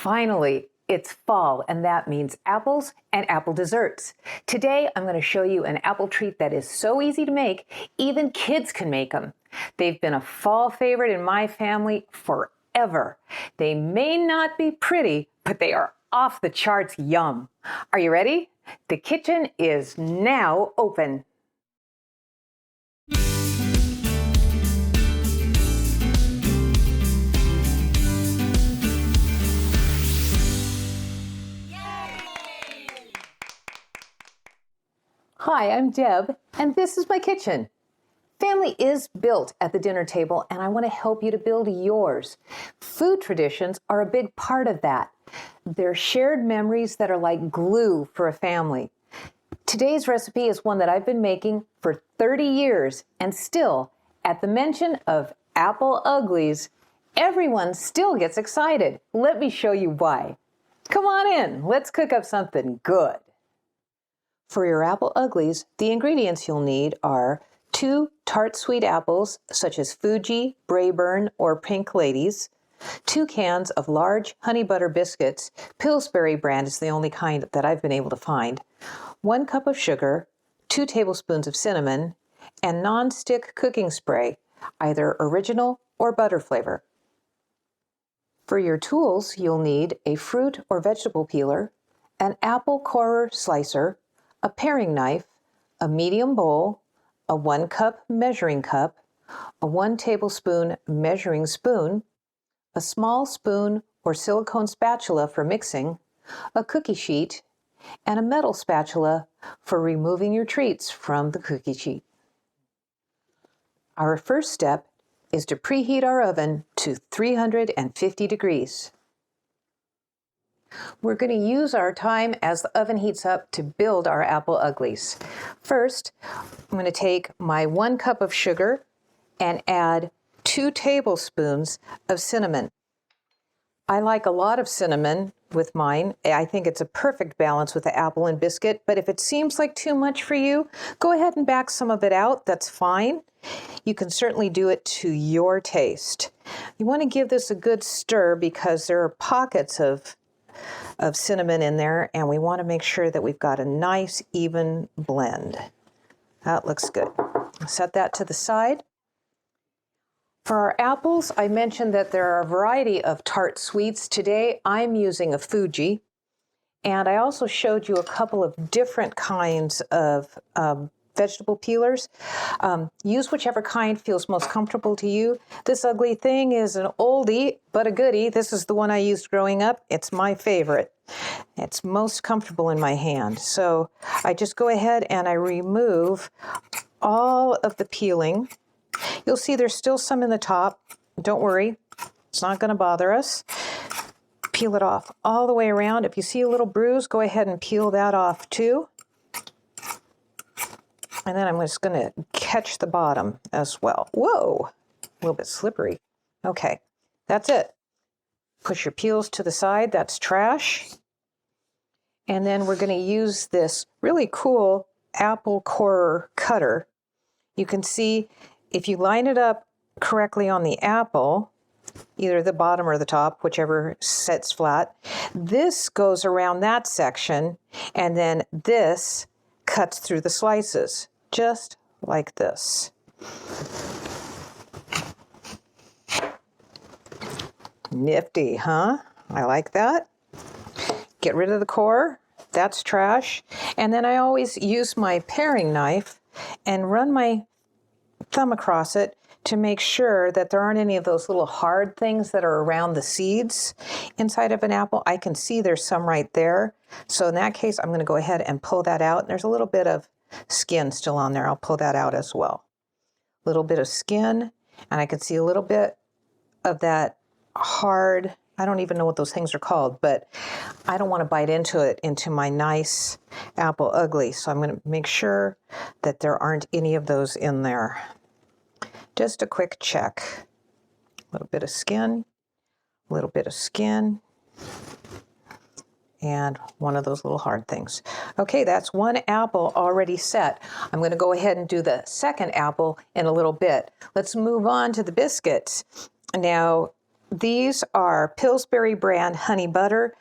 Finally, it's fall, and that means apples and apple desserts. Today, I'm going to show you an apple treat that is so easy to make, even kids can make them. They've been a fall favorite in my family forever. They may not be pretty, but they are off the charts yum. Are you ready? The kitchen is now open. Hi, I'm Deb, and this is my kitchen. Family is built at the dinner table, and I want to help you to build yours. Food traditions are a big part of that. They're shared memories that are like glue for a family. Today's recipe is one that I've been making for 30 years, and still, at the mention of apple uglies, everyone still gets excited. Let me show you why. Come on in, let's cook up something good. For your apple uglies, the ingredients you'll need are 2 tart sweet apples, such as Fuji, Braeburn, or Pink Ladies, 2 cans of large honey butter biscuits. Pillsbury brand is the only kind that I've been able to find, 1 cup of sugar, 2 tablespoons of cinnamon, and non-stick cooking spray, either original or butter flavor. For your tools, you'll need a fruit or vegetable peeler, an apple corer slicer, a paring knife, a medium bowl, a 1 cup measuring cup, a 1 tablespoon measuring spoon, a small spoon or silicone spatula for mixing, a cookie sheet, and a metal spatula for removing your treats from the cookie sheet. Our first step is to preheat our oven to 350 degrees. We're going to use our time as the oven heats up to build our apple uglies. First, I'm going to take my 1 cup of sugar and add 2 tablespoons of cinnamon. I like a lot of cinnamon with mine. I think it's a perfect balance with the apple and biscuit, but if it seems like too much for you, go ahead and back some of it out. That's fine. You can certainly do it to your taste. You want to give this a good stir because there are pockets of cinnamon in there, and we want to make sure that we've got a nice even blend. That looks good. Set that to the side. For our apples, I mentioned that there are a variety of tart sweets. Today I'm using a Fuji, and I also showed you a couple of different kinds of vegetable peelers. Use whichever kind feels most comfortable to you. This ugly thing is an oldie, but a goodie. This is the one I used growing up. It's my favorite. It's most comfortable in my hand. So I just go ahead and I remove all of the peeling. You'll see there's still some in the top. Don't worry, it's not going to bother us. Peel it off all the way around. If you see a little bruise, go ahead and peel that off too. And then I'm just going to catch the bottom as well. Whoa, a little bit slippery. Okay, that's it. Push your peels to the side. That's trash. And then we're going to use this really cool apple corer cutter. You can see if you line it up correctly on the apple, either the bottom or the top, whichever sits flat, this goes around that section, and then this cuts through the slices, just like this. Nifty, huh? I like that. Get rid of the core. That's trash. And then I always use my paring knife and run my thumb across it to make sure that there aren't any of those little hard things that are around the seeds inside of an apple. I can see there's some right there. So in that case, I'm going to go ahead and pull that out. There's a little bit of skin still on there. I'll pull that out as well. A little bit of skin, and I can see a little bit of that hard, I don't even know what those things are called, but I don't want to bite into it, into my nice apple ugly. So I'm going to make sure that there aren't any of those in there. Just a quick check. A little bit of skin, a little bit of skin, and one of those little hard things. Okay, that's 1 apple already set. I'm going to go ahead and do the second apple in a little bit. Let's move on to the biscuits. Now, These are Pillsbury brand honey butter.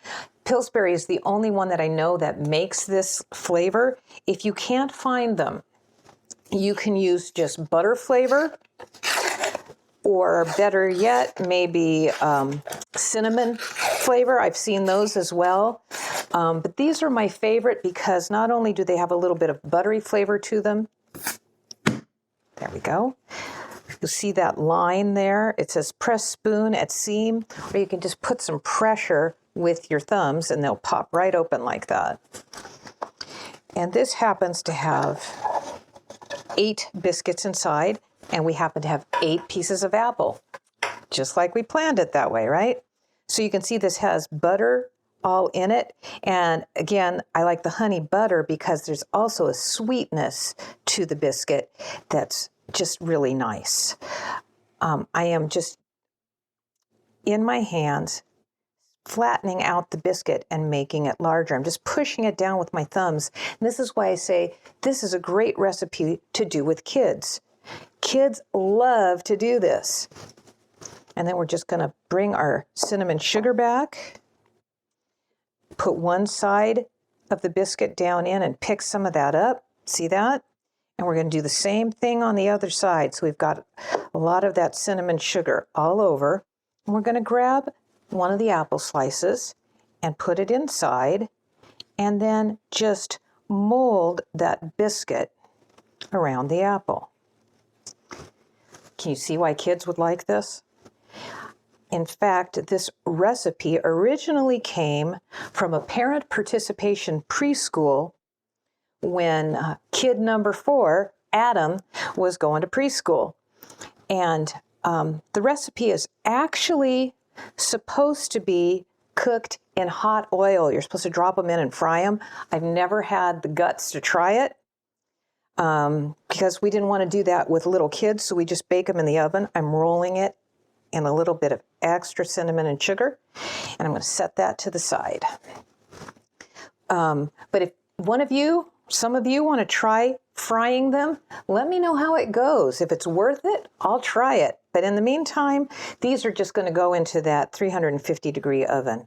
Pillsbury is the only one that I know that makes this flavor. If you can't find them, you can use just butter flavor, or better yet, maybe cinnamon flavor. I've seen those as well. But these are my favorite because not only do they have a little bit of buttery flavor to them. There we go. You'll see that line there. It says press spoon at seam, or you can just put some pressure with your thumbs and they'll pop right open like that. And this happens to have 8 biscuits inside, and we happen to have 8 pieces of apple, just like we planned it that way, right? So you can see this has butter all in it. And again, I like the honey butter because there's also a sweetness to the biscuit that's just really nice. I am just in my hands flattening out the biscuit and making it larger. I'm just pushing it down with my thumbs. And this is why I say this is a great recipe to do with kids. Kids love to do this. And then we're just going to bring our cinnamon sugar back, put one side of the biscuit down in and pick some of that up. See that? And we're going to do the same thing on the other side. So we've got a lot of that cinnamon sugar all over. And we're going to grab one of the apple slices and put it inside, and then just mold that biscuit around the apple. Can you see why kids would like this? In fact, this recipe originally came from a parent participation preschool when kid number 4, Adam, was going to preschool. And the recipe is actually supposed to be cooked in hot oil. You're supposed to drop them in and fry them. I've never had the guts to try it because we didn't want to do that with little kids, so we just bake them in the oven. I'm rolling it in a little bit of extra cinnamon and sugar, and I'm going to set that to the side. But if some of you want to try frying them, let me know how it goes. If it's worth it, I'll try it. But in the meantime, these are just going to go into that 350-degree oven.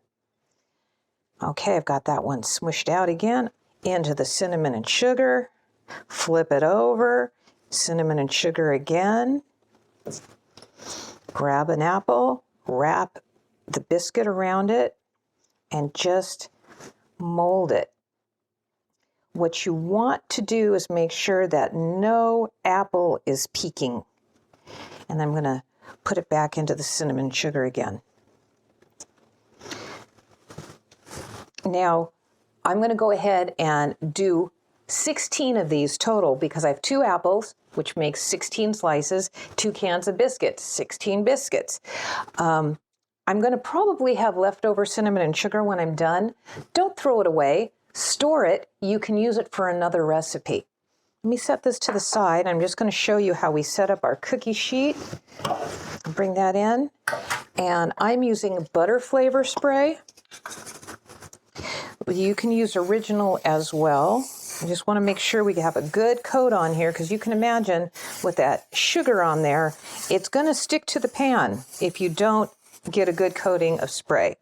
Okay, I've got that one smushed out again into the cinnamon and sugar. Flip it over, cinnamon and sugar again. Grab an apple, wrap the biscuit around it, and just mold it. What you want to do is make sure that no apple is peeking. And I'm going to put it back into the cinnamon sugar again. Now, I'm going to go ahead and do 16 of these total because I have 2 apples, which makes 16 slices, 2 cans of biscuits, 16 biscuits. I'm going to probably have leftover cinnamon and sugar when I'm done. Don't throw it away. Store it. You can use it for another recipe. Let me set this to the side. I'm just going to show you how we set up our cookie sheet. Bring that in. And I'm using butter flavor spray. You can use original as well. I just want to make sure we have a good coat on here because you can imagine with that sugar on there, it's going to stick to the pan if you don't get a good coating of spray.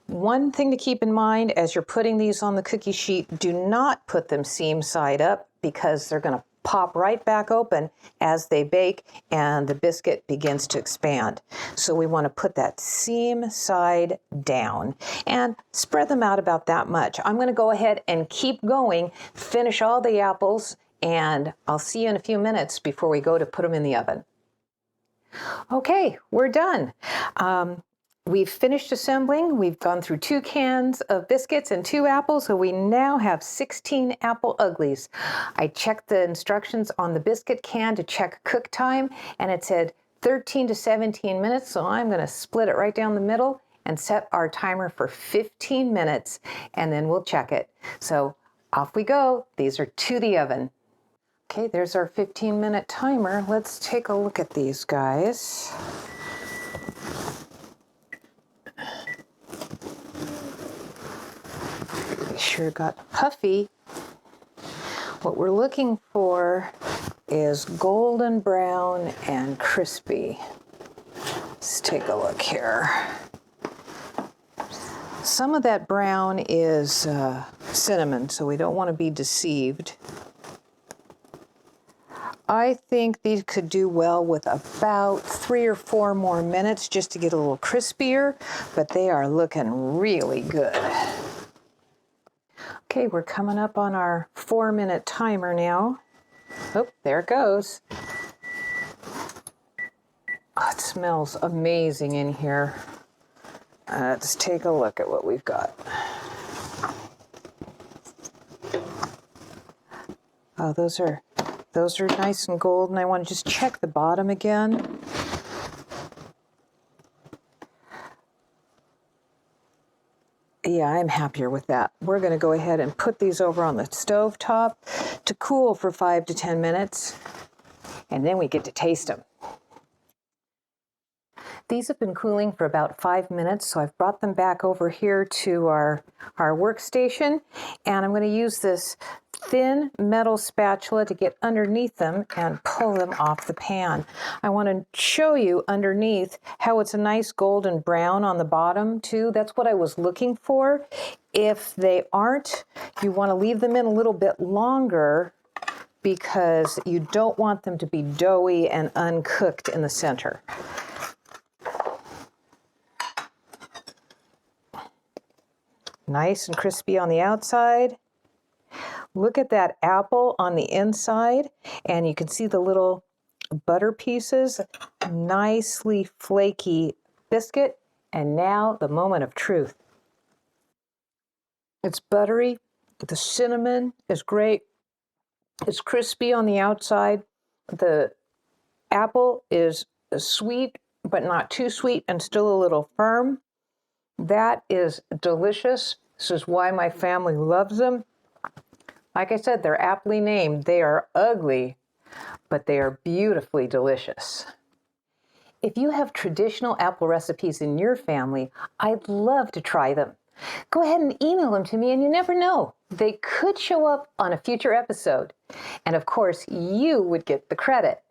One thing to keep in mind as you're putting these on the cookie sheet, do not put them seam side up because they're going to pop right back open as they bake and the biscuit begins to expand. So we want to put that seam side down and spread them out about that much. I'm going to go ahead and keep going, finish all the apples, and I'll see you in a few minutes before we go to put them in the oven. Okay, we're done. We've finished assembling. We've gone through 2 cans of biscuits and 2 apples, so we now have 16 apple uglies. I checked the instructions on the biscuit can to check cook time, and it said 13 to 17 minutes, so I'm going to split it right down the middle and set our timer for 15 minutes, and then we'll check it. So off we go. These are to the oven. Okay, there's our 15-minute timer. Let's take a look at these guys. Sure got puffy. What we're looking for is golden brown and crispy. take a look here. Some of that brown is cinnamon, so we don't want to be deceived. I think these could do well with about 3 or 4 more minutes just to get a little crispier, but they are looking really good. Okay, we're coming up on our 4-minute timer now. Oh, there it goes. Oh, it smells amazing in here. Let's take a look at what we've got. Oh, those are nice and golden. I want to just check the bottom again. Yeah, I'm happier with that. We're going to go ahead and put these over on the stove top to cool for 5 to 10 minutes, and then we get to taste them. These have been cooling for about 5 minutes, so I've brought them back over here to our workstation, and I'm going to use this thin metal spatula to get underneath them and pull them off the pan. I want to show you underneath how it's a nice golden brown on the bottom too. That's what I was looking for. If they aren't, you want to leave them in a little bit longer because you don't want them to be doughy and uncooked in the center. Nice and crispy on the outside. Look at that apple on the inside, and you can see the little butter pieces. Nicely flaky biscuit. And now the moment of truth. It's buttery. The cinnamon is great. It's crispy on the outside. The apple is sweet, but not too sweet and still a little firm. That is delicious. This is why my family loves them. Like I said, they're aptly named. They are ugly, but they are beautifully delicious. If you have traditional apple recipes in your family, I'd love to try them. Go ahead and email them to me, and you never know. They could show up on a future episode. And of course, you would get the credit.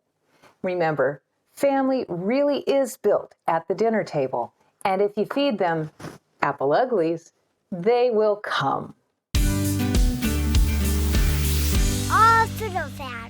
Remember, family really is built at the dinner table. And if you feed them apple uglies, they will come. All to the family.